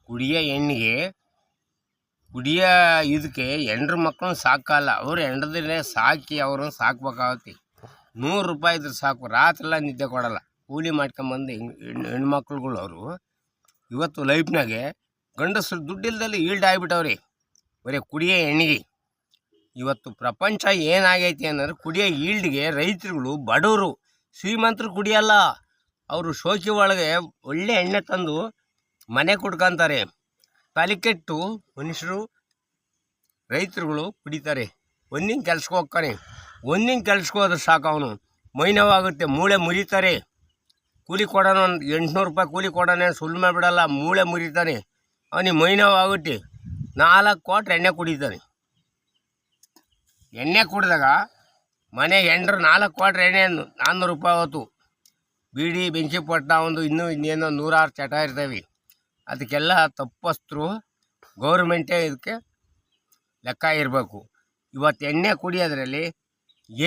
ಕುಡಿಯೋ ಹೆಣ್ಣಿಗೆ ಕುಡಿಯೋ ಇದಕ್ಕೆ ಹೆಂಡ್ರ ಮಕ್ಕಳನ್ನ ಸಾಕಲ್ಲ, ಅವ್ರು ಹೆಂಡ್ರದಲ್ಲೇ ಸಾಕಿ ಅವ್ರನ್ನ ಸಾಕ್ಬೇಕಾಗತ್ತೆ. 100 ರೂಪಾಯಿ ಇದ್ರೆ ಸಾಕು, ರಾತ್ರೆಲ್ಲ ನಿದ್ದೆ ಕೊಡಲ್ಲ. ಕೂಲಿ ಮಾಡ್ಕೊಂಬಂದು ಹೆಣ್ಮಕ್ಳುಗಳು ಅವರು ಇವತ್ತು ಲೈಫ್ನಾಗೆ ಗಂಡಸರು ದುಡ್ಡಿಲ್ದಲ್ಲಿ ಈಲ್ಡ್ ಆಗಿಬಿಟ್ಟವ್ರಿ ಬರೀ ಕುಡಿಯೋ ಹೆಣ್ಣಿಗೆ. ಇವತ್ತು ಪ್ರಪಂಚ ಏನಾಗೈತಿ ಅನ್ನೋದ್ರೆ ಕುಡಿಯೋ ಈಲ್ಡ್ಗೆ ರೈತರುಗಳು ಬಡವರು ಶ್ರೀಮಂತರು ಕುಡಿಯಲ್ಲ. ಅವರು ಶೋಕಿ ಒಳಗೆ ಒಳ್ಳೆ ಎಣ್ಣೆ ತಂದು ಮನೆ ಕುಡ್ಕೊಂತಾರೆ. ತಲೆ ಕೆಟ್ಟು ಮನುಷ್ಯರು ರೈತರುಗಳು ಕುಡಿತಾರೆ. ಒಂದಿನ ಕೆಲ್ಸಕ್ಕೆ ಹೋಗ್ತಾನೆ, ಒಂದಿನ ಕೆಲ್ಸಕ್ಕೆ ಹೋದ್ರೆ ಸಾಕು ಅವನು ಮೈ ನೋವಾಗುತ್ತೆ, ಮೂಳೆ ಮುರಿತಾರೆ. ಕೂಲಿ ಕೊಡೋಣ, 800 ರೂಪಾಯಿ ಕೂಲಿ ಕೊಡೋಣ, ಸುಳ್ಳು ಮಾಡಿಬಿಡಲ್ಲ, ಮೂಳೆ ಮುರಿತಾನೆ. ಅವನಿಗೆ ಮೈ ನೋವಾಗುತ್ತೆ. 4 ಕ್ವಾಟ್ರ್ ಎಣ್ಣೆ ಕುಡಿತಾನೆ. ಎಣ್ಣೆ ಕುಡಿದಾಗ ಮನೆ ಹೆಂಡ್ರು 4 ಕ್ವಾಟ್ರ್ ಎಣ್ಣೆ 400 ರೂಪಾಯಿ ಹೊತ್ತು. ಬೀಡಿ ಬೆಂಕಿ ಪಟ್ಟ ಒಂದು ಇನ್ನೇನೋ 106 ಚಟ ಇರ್ತವೆ. ಅದಕ್ಕೆಲ್ಲ ತಪ್ಪಸ್ತರು ಗೌರ್ಮೆಂಟೇ ಇದಕ್ಕೆ ಲೆಕ್ಕ ಇರಬೇಕು. ಇವತ್ತು ಎಣ್ಣೆ ಕುಡಿಯೋದ್ರಲ್ಲಿ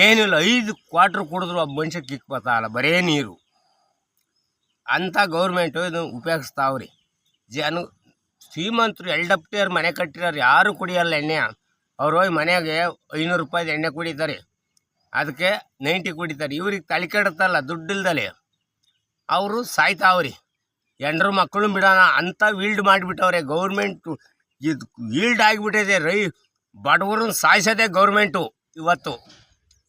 ಏನಿಲ್ಲ, 5 ಕ್ವಾಟ್ರ್ ಕುಡಿದ್ರು ಒಬ್ಬ ಮನುಷ್ಯ ಕಿಕ್ ಬರ್ತಾಗಲ್ಲ, ಬರೇ ನೀರು. ಅಂಥ ಗೌರ್ಮೆಂಟು ಇದು ಉಪಯೋಗಿಸ್ತಾವ್ರಿ. ಶ್ರೀಮಂತರು ಎಲ್ಡಪ್ಟಿಯವ್ರು ಮನೆ ಕಟ್ಟಿರೋರು ಯಾರು ಕುಡಿಯೋಲ್ಲ ಎಣ್ಣೆ. ಅವ್ರು ಹೋಗಿ ಮನೆಗೆ 500 ರೂಪಾಯಿದು ಎಣ್ಣೆ ಕುಡಿತಾರೆ, ಅದಕ್ಕೆ 90 ಕುಡಿತಾರೆ. ಇವ್ರಿಗೆ ತಲೆ ಕೆಡುತ್ತಲ್ಲ ದುಡ್ಡಿಲ್ದಲೆ, ಅವರು ಸಾಯ್ತಾವ್ರಿ. ಹೆಂಡ್ರು ಮಕ್ಕಳು ಬಿಡೋಣ ಅಂತ ಈಲ್ಡ್ ಮಾಡಿಬಿಟ್ಟವ್ರೆ ಗೌರ್ಮೆಂಟು. ಇದು ಈಲ್ಡ್ ಆಗಿಬಿಟ್ಟಿದೆ. ಬಡವ್ರನ್ನ ಸಾಯಿಸೋದೇ ಗೌರ್ಮೆಂಟು.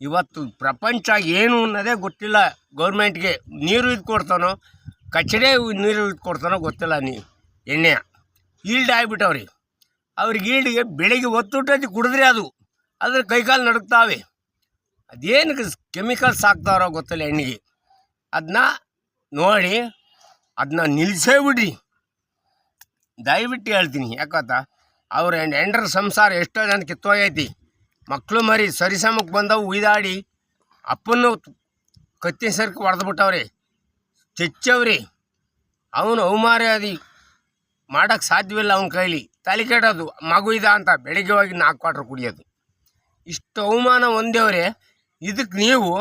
ಇವತ್ತು ಪ್ರಪಂಚ ಏನು ಅನ್ನೋದೇ ಗೊತ್ತಿಲ್ಲ ಗೌರ್ಮೆಂಟ್ಗೆ. ನೀರು ಇದು ಕೊಡ್ತಾನೋ, ಕಚಡೆ ನೀರು ಇದು ಕೊಡ್ತಾನೋ ಗೊತ್ತಿಲ್ಲ. ಎಣ್ಣೆ ಈಲ್ಡ್ ಆಗಿಬಿಟ್ಟವ್ರಿ. ಅವ್ರಿಗೆ ಈಲ್ಡಿಗೆ ಬೆಳಿಗ್ಗೆ ಒತ್ತುಟದ್ದು ಕುಡಿದ್ರೆ ಅದ್ರ ಕೈಕಾಲು ನಡುಕ್ತಾವೆ. ಅದೇನಕ್ಕೆ ಕೆಮಿಕಲ್ಸ್ ಹಾಕ್ತಾರೋ ಗೊತ್ತಿಲ್ಲ ಎಣ್ಣೆಗೆ. ಅದನ್ನ ನೋಡಿ ಅದನ್ನ ನಿಲ್ಲಿಸೇ ಬಿಡ್ರಿ, ದಯವಿಟ್ಟು ಹೇಳ್ತೀನಿ. ಯಾಕತ್ತ ಅವ್ರ ಹೆಂಡ್ರ ಸಂಸಾರ ಎಷ್ಟೋ ಜನ ಕಿತ್ತೋಗೈತಿ. ಮಕ್ಕಳು ಮರಿ ಸರಿಸಮಕ್ಕೆ ಬಂದವು ಉಯ್ದಾಡಿ ಅಪ್ಪನ್ನು ಕತ್ತಿನ ಸರ್ಕು ಹೊಡೆದ್ಬಿಟ್ಟವ್ರಿ, ಚೆಚ್ಚವ್ರಿ. ಅವನು ಅವಮಾರ್ಯಾದಿ ಮಾಡೋಕ್ಕೆ ಸಾಧ್ಯವಿಲ್ಲ ಅವನ ಕೈಲಿ. ತಲೆ ಕೆಡೋದು ಮಗು ಇದ ಅಂತ ಬೆಳಿಗ್ಗೆ ಹೋಗಿ 4 ಕ್ವಾಟ್ರ್ ಕುಡಿಯೋದು. ಇಷ್ಟು ಅವಮಾನ ಹೊಂದೇವ್ರೆ. ಇದಕ್ಕೆ ನೀವು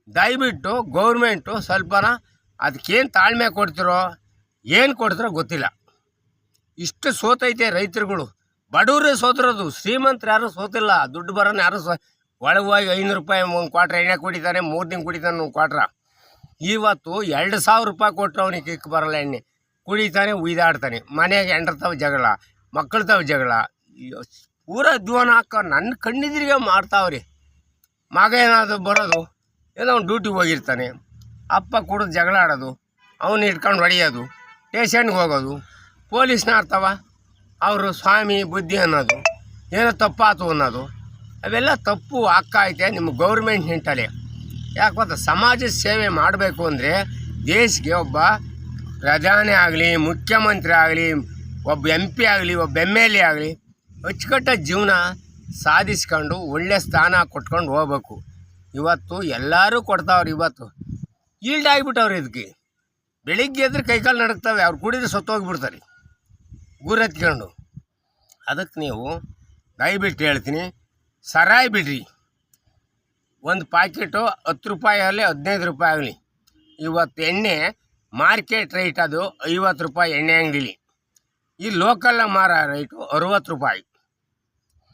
ದಯವಿಟ್ಟು ಗೌರ್ಮೆಂಟು ಸ್ವಲ್ಪನ ಅದಕ್ಕೇನು ತಾಳ್ಮೆ ಕೊಡ್ತಿರೋ ಏನು ಕೊಡ್ತಿರೋ ಗೊತ್ತಿಲ್ಲ. ಇಷ್ಟು ಸೋತೈತೆ ರೈತರುಗಳು. ಬಡವರೇ ಸೋತಿರೋದು, ಶ್ರೀಮಂತರು ಯಾರೂ ಸೋತಿಲ್ಲ. ದುಡ್ಡು ಬರೋಣ ಯಾರು ಒಳಗೆ ಹೋಗಿ 500 ರೂಪಾಯಿ 1 ಕ್ವಾಟ್ರ್ ಎಣ್ಣೆ ಕುಡಿತಾನೆ, 3 ದಿನ ಕುಡಿತಾನೆ 1 ಕ್ವಾಟ್ರ. ಇವತ್ತು 2000 ರೂಪಾಯಿ ಕೊಟ್ಟರು ಅವನಿಗೆ ಕಿಕ್ ಬರೋಲ್ಲ. ಎಣ್ಣೆ ಕುಡಿತಾನೆ, ಉಯ್ದಾಡ್ತಾನೆ. ಮನೆಗೆ ಹೆಂಡ್ರತಾವ ಜಗಳ, ಮಕ್ಕಳ್ತಾವ ಜಗಳ. ಪೂರ ಜೀವನ ಹಾಕೋ ನನ್ನ ಕಣ್ಣಿದ್ರಿಗೆ ಮಾಡ್ತಾವ್ರಿ. ಮಗ ಏನಾದರೂ ಬರೋದು, ಏನೋ ಅವ್ನು ಡ್ಯೂಟಿಗೆ ಹೋಗಿರ್ತಾನೆ, ಅಪ್ಪ ಕುಡಿದು ಜಗಳ ಆಡೋದು, ಅವನು ಇಟ್ಕೊಂಡು ಹೊಡೆಯೋದು, ಸ್ಟೇಷನ್ಗೆ ಹೋಗೋದು, ಪೊಲೀಸ್ನ ಆಡ್ತಾವ ಅವರು ಸ್ವಾಮಿ ಬುದ್ಧಿ ಅನ್ನೋದು, ಏನೋ ತಪ್ಪಾತು ಅನ್ನೋದು. ಅವೆಲ್ಲ ತಪ್ಪು ಆಗ್ತಾಯಿದೆ ನಿಮ್ಮ ಗೌರ್ಮೆಂಟ್ ನಿಂತಲೇ. ಯಾಕೆ ಗೊತ್ತಾ, ಸಮಾಜದ ಸೇವೆ ಮಾಡಬೇಕು ಅಂದರೆ ದೇಶಕ್ಕೆ ಒಬ್ಬ ಪ್ರಧಾನಿ ಆಗಲಿ, ಮುಖ್ಯಮಂತ್ರಿ ಆಗಲಿ, ಒಬ್ಬ MP ಆಗಲಿ, ಒಬ್ಬ MLA ಆಗಲಿ ಅಚ್ಚುಕಟ್ಟ ಜೀವನ ಸಾಧಿಸ್ಕೊಂಡು ಒಳ್ಳೆ ಸ್ಥಾನ ಕೊಟ್ಕೊಂಡು ಹೋಗ್ಬೇಕು. ಇವತ್ತು ಎಲ್ಲರೂ ಕೊಡ್ತಾವ್ರಿ. ಇವತ್ತು ಈಲ್ಡ್ ಆಗಿಬಿಟ್ಟವ್ರಿ. ಇದಕ್ಕೆ ಬೆಳಿಗ್ಗೆ ಎದ್ರೆ ಕೈಕಾಲು ನಡುಕ್ತವೆ. ಅವ್ರು ಕುಡಿದ್ರೆ ಸತ್ತೋಗಿಬಿಡ್ತಾರೆ ಗೂರೆತ್ಕೊಂಡು. ಅದಕ್ಕೆ ನೀವು ದಯವಿಟ್ಟು ಹೇಳ್ತೀನಿ, ಸರಾಯಿ ಬಿಡ್ರಿ. ಒಂದು ಪ್ಯಾಕೆಟು 10 ರೂಪಾಯಿ ಆಗಲಿ 15 ರೂಪಾಯಿ ಆಗಲಿ. ಇವತ್ತು ಎಣ್ಣೆ ಮಾರ್ಕೆಟ್ ರೇಟ್ ಅದು 50 ರೂಪಾಯಿ ಎಣ್ಣೆ ಅಂಗಡಿಲಿ. ಈ ಲೋಕಲ್ನ ಮಾರೋ ರೇಟು 60 ರೂಪಾಯಿ.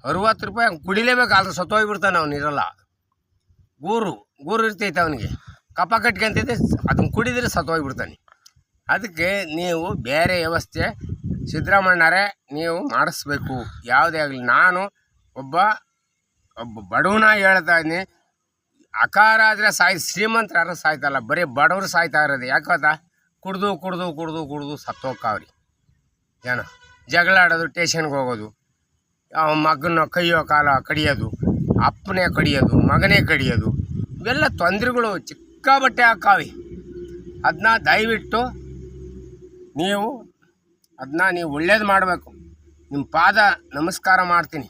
60 ರೂಪಾಯಿ ಕುಡಿಲೇಬೇಕು, ಆದ್ರೆ ಸತ್ತೋಗಿಬಿಡ್ತಾನೆ. ಅವನು ಇರೋಲ್ಲ, ಗೂರು ಇರ್ತೈತೆ ಅವನಿಗೆ, ಕಪ ಕಟ್ಕೊಂತೈತೆ. ಅದನ್ನು ಕುಡಿದ್ರೆ ಸತ್ತೋಗಿಬಿಡ್ತಾನೆ. ಅದಕ್ಕೆ ನೀವು ಬೇರೆ ವ್ಯವಸ್ಥೆ ಸಿದ್ದರಾಮಣ್ಣರೇ ನೀವು ಮಾಡಿಸ್ಬೇಕು. ಯಾವುದೇ ಆಗಲಿ, ನಾನು ಒಬ್ಬ ಬಡವನ ಹೇಳ್ತಾ ಇದ್ದೀನಿ. ಅಕಾರ ಆದರೆ ಶ್ರೀಮಂತರು ಯಾರು ಸಾಯ್ತಲ್ಲ, ಬರೀ ಬಡವರು ಸಾಯ್ತಾ ಇರೋದು. ಯಾಕಂತ ಕುಡ್ದು ಸತ್ತೋಗ್ತಾವ್ರಿ ಜನ. ಜಗಳ ಆಡೋದು, ಸ್ಟೇಷನ್ಗೆ ಹೋಗೋದು, ಮಗನ ಕೈಯೋ ಕಾಲ ಕಡಿಯೋದು, ಅಪ್ಪನೇ ಕಡಿಯೋದು, ಮಗನೇ ಕಡಿಯೋದು, ಇವೆಲ್ಲ ತೊಂದರೆಗಳು ಸಿಕ್ಕಾಬಟ್ಟೆ ಹಾಕಾವಿ. ಅದನ್ನ ದಯವಿಟ್ಟು ನೀವು ಒಳ್ಳೇದು ಮಾಡಬೇಕು. ನಿಮ್ಮ ಪಾದ ನಮಸ್ಕಾರ ಮಾಡ್ತೀನಿ.